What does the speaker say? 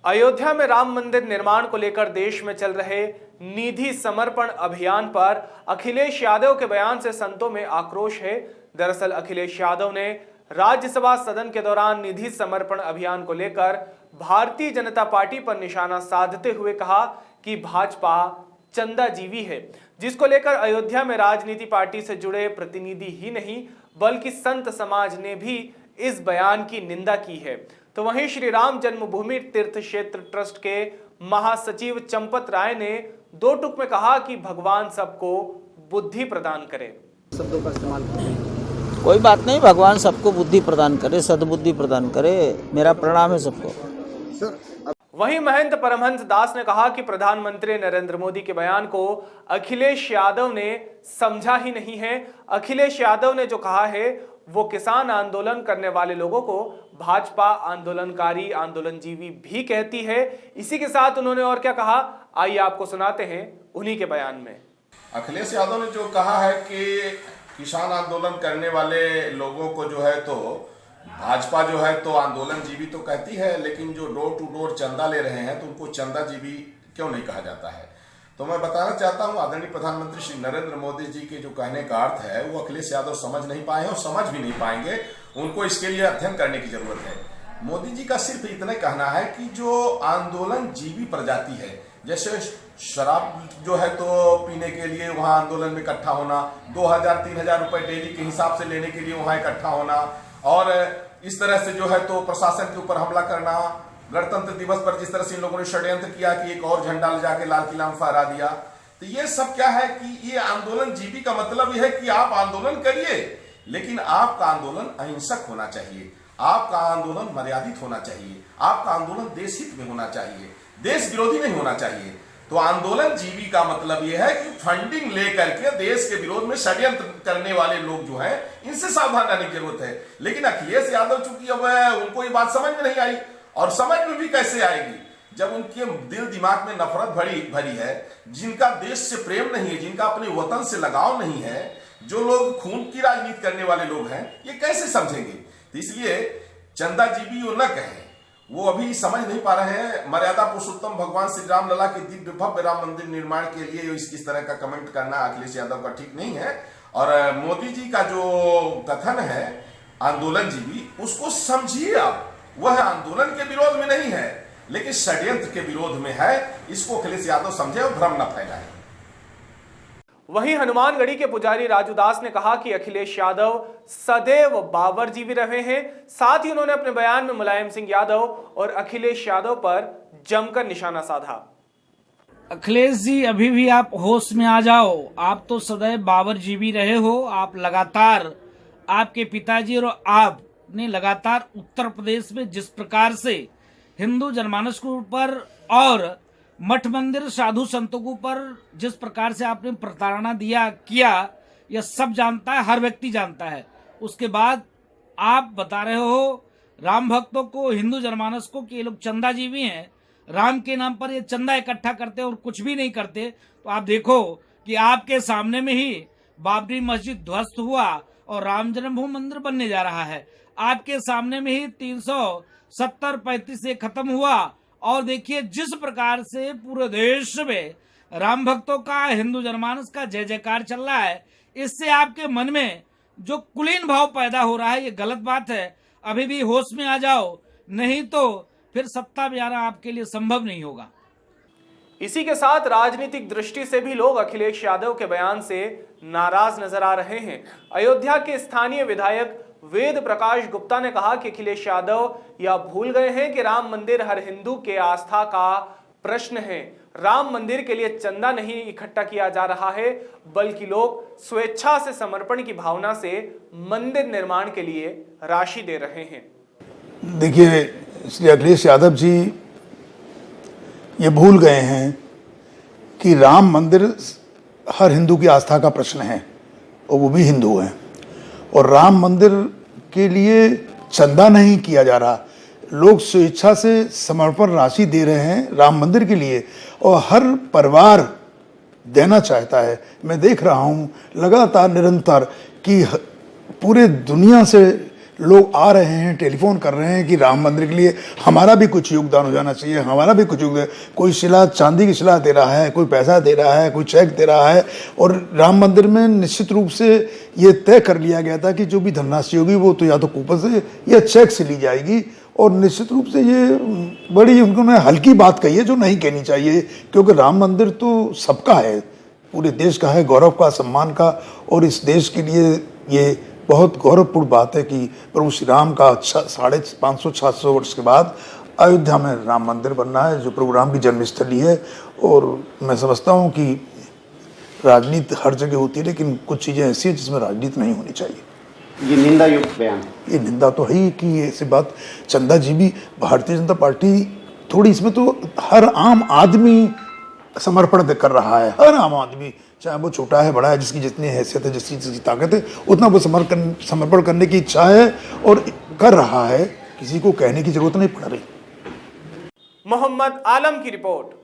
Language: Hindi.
अयोध्या में राम मंदिर निर्माण को लेकर देश में चल रहे निधि समर्पण अभियान पर अखिलेश यादव के बयान से संतों में आक्रोश है। दरअसल अखिलेश यादव ने राज्यसभा सदन के दौरान निधि समर्पण अभियान को लेकर भारतीय जनता पार्टी पर निशाना साधते हुए कहा कि भाजपा चंदाजीवी है, जिसको लेकर अयोध्या में राजनीति पार्टी से जुड़े प्रतिनिधि ही नहीं बल्कि संत समाज ने भी इस बयान की निंदा की है। तो वहीं श्री राम जन्मभूमि तीर्थ क्षेत्र ट्रस्ट के महासचिव चंपत राय ने दो टूक में कहा कि भगवान सबको बुद्धि प्रदान करे। शब्दों का इस्तेमाल करें, कोई बात नहीं, भगवान सबको बुद्धि प्रदान करे, सद्बुद्धि प्रदान करे, मेरा प्रणाम है सबको। वहीं महंत परमहंस दास ने कहा कि प्रधानमंत्री नरेंद्र मोदी के बयान को अखिलेश यादव ने समझा ही नहीं है। अखिलेश यादव ने जो कहा है वो किसान आंदोलन करने वाले लोगों को भाजपा आंदोलनकारी आंदोलनजीवी भी कहती है। इसी के साथ उन्होंने और क्या कहा, आइए आपको सुनाते हैं उन्हीं के बयान में। अखिलेश यादव ने जो कहा है कि किसान आंदोलन करने वाले लोगों को जो है तो भाजपा जो है तो आंदोलनजीवी तो कहती है, लेकिन जो डोर टू डोर चंदा ले रहे हैं तो उनको चंदाजीवी क्यों नहीं कहा जाता है। तो मैं बताना चाहता हूं आदरणीय प्रधानमंत्री श्री नरेंद्र मोदी जी के जो कहने का अर्थ है वो अखिलेश यादव समझ नहीं पाए हैं और समझ भी नहीं पाएंगे। उनको इसके लिए अध्ययन करने की जरूरत है। मोदी जी का सिर्फ इतना कहना है कि जो आंदोलनजीवी प्रजाति है, जैसे शराब जो है तो पीने के लिए वहां आंदोलन में इकट्ठा होना, 2000-3000 रुपए डेली के हिसाब से लेने के लिए वहां इकट्ठा होना और इस तरह से जो है तो प्रशासन के ऊपर हमला करना, गणतंत्र दिवस पर जिस तरह से इन लोगों ने षड्यंत्र किया कि एक और झंडा ले जाके लाल किला में फहरा दिया, तो ये सब क्या है कि ये आंदोलनजीवी का मतलब यह है कि आप आंदोलन करिए, लेकिन आपका आंदोलन अहिंसक होना चाहिए, आपका आंदोलन मर्यादित होना चाहिए, आपका आंदोलन देश हित में होना चाहिए, देश विरोधी नहीं होना चाहिए। तो आंदोलनजीवी का मतलब यह है कि फंडिंग लेकर के देश के विरोध में षड्यंत्र करने वाले लोग जो हैं इनसे सावधान रहने की जरूरत है। लेकिन अखिलेश यादव चूंकि अब उनको ये बात समझ में नहीं आई, और समझ में भी कैसे आएगी जब उनके दिल दिमाग में नफरत भरी है, जिनका देश से प्रेम नहीं है, जिनका अपने वतन से लगाव नहीं है, जो लोग खून की राजनीति करने वाले लोग हैं, ये कैसे समझेंगे। तो इसलिए चंदाजीवी वो न कहें, वो अभी समझ नहीं पा रहे हैं। मर्यादा पुरुषोत्तम भगवान श्री राम लला के दिव्य भव्य राम मंदिर निर्माण के लिए इस तरह का कमेंट करना अखिलेश यादव का ठीक नहीं है। और मोदी जी का जो कथन है आंदोलनजीवी, उसको समझिए आप, वह आंदोलन के विरोध में नहीं है लेकिन षड्यंत्र के विरोध में है। इसको अखिलेश यादव समझे और भ्रम न फैलाए। वहीं हनुमानगढ़ी के पुजारी राजू दास ने कहा कि अखिलेश यादव सदैव बावरजीवी रहे हैं। साथ ही उन्होंने अपने बयान में मुलायम सिंह यादव और अखिलेश यादव पर जमकर निशाना साधा। अखिलेश जी, अभी भी आप होश में आ जाओ। आप तो सदैव बावरजीवी रहे हो। आप लगातार, आपके पिताजी और आप ने लगातार उत्तर प्रदेश में जिस प्रकार से हिंदू जनमानस के ऊपर और मठ मंदिर साधु संतों के ऊपर जिस प्रकार से आपने प्रताड़ना किया, यह सब जानता है, हर व्यक्ति जानता है। उसके बाद आप बता रहे हो राम भक्तों को, हिंदू जनमानस को कि ये लोग चंदाजीवी हैं, राम के नाम पर ये चंदा इकट्ठा करते और कुछ भी नहीं करते। तो आप देखो कि आपके सामने में ही बाबरी मस्जिद ध्वस्त हुआ और राम जन्मभूमि मंदिर बनने जा रहा है। आपके सामने में ही 370-35 से खत्म हुआ और देखिए जिस प्रकार से पूरे देश में राम भक्तों का, हिंदू जनमानस का जय जयकार चल रहा है, इससे आपके मन में जो कुलीन भाव पैदा हो रहा है, ये गलत बात है। अभी भी होश में आ जाओ, नहीं तो फिर सत्ता में आना आपके लिए संभव नहीं होगा। इसी के साथ राजनीतिक दृष्टि से भी लोग अखिलेश यादव के बयान से नाराज नजर आ रहे हैं। अयोध्या के स्थानीय विधायक वेद प्रकाश गुप्ता ने कहा कि अखिलेश यादव यह भूल गए हैं कि राम मंदिर हर हिंदू के आस्था का प्रश्न है। राम मंदिर के लिए चंदा नहीं इकट्ठा किया जा रहा है, बल्कि लोग स्वेच्छा से समर्पण की भावना से मंदिर निर्माण के लिए राशि दे रहे हैं। देखिए, श्री अखिलेश यादव जी ये भूल गए हैं कि राम मंदिर हर हिंदू की आस्था का प्रश्न है और वो भी हिंदू हैं, और राम मंदिर के लिए चंदा नहीं किया जा रहा, लोग स्वेच्छा से समर्पण राशि दे रहे हैं राम मंदिर के लिए, और हर परिवार देना चाहता है। मैं देख रहा हूँ लगातार निरंतर कि पूरे दुनिया से लोग आ रहे हैं, टेलीफोन कर रहे हैं कि राम मंदिर के लिए हमारा भी कुछ योगदान हो जाना चाहिए, हमारा भी कुछ योगदान। कोई शिला, चांदी की शिला दे रहा है, कोई पैसा दे रहा है, कोई चेक दे रहा है। और राम मंदिर में निश्चित रूप से ये तय कर लिया गया था कि जो भी धनराशि होगी वो तो या तो कूपन से या चेक से ली जाएगी। और निश्चित रूप से ये बड़ी उन्होंने हल्की बात कही है जो नहीं कहनी चाहिए, क्योंकि राम मंदिर तो सबका है, पूरे देश का है, गौरव का, सम्मान का। और इस देश के लिए ये बहुत गौरवपूर्ण बात है कि प्रभु श्री राम का 550-600 वर्ष के बाद अयोध्या में राम मंदिर बनना है, जो प्रभु राम की जन्मस्थली है। और मैं समझता हूँ कि राजनीति हर जगह होती है, लेकिन कुछ चीज़ें ऐसी हैं जिसमें राजनीति नहीं होनी चाहिए। ये निंदा युक्त बयान है। ये निंदा तो है ही कि ऐसी बात। चंदा जी भी, भारतीय जनता पार्टी थोड़ी इसमें तो हर आम आदमी समर्पण कर रहा है, हर आम आदमी, चाहे वो छोटा है, बड़ा है, जिसकी जितनी हैसियत है, जिसकी ताकत है, उतना वो समर्पण करने की इच्छा है और कर रहा है। किसी को कहने की जरूरत नहीं पड़ रही। मोहम्मद आलम की रिपोर्ट।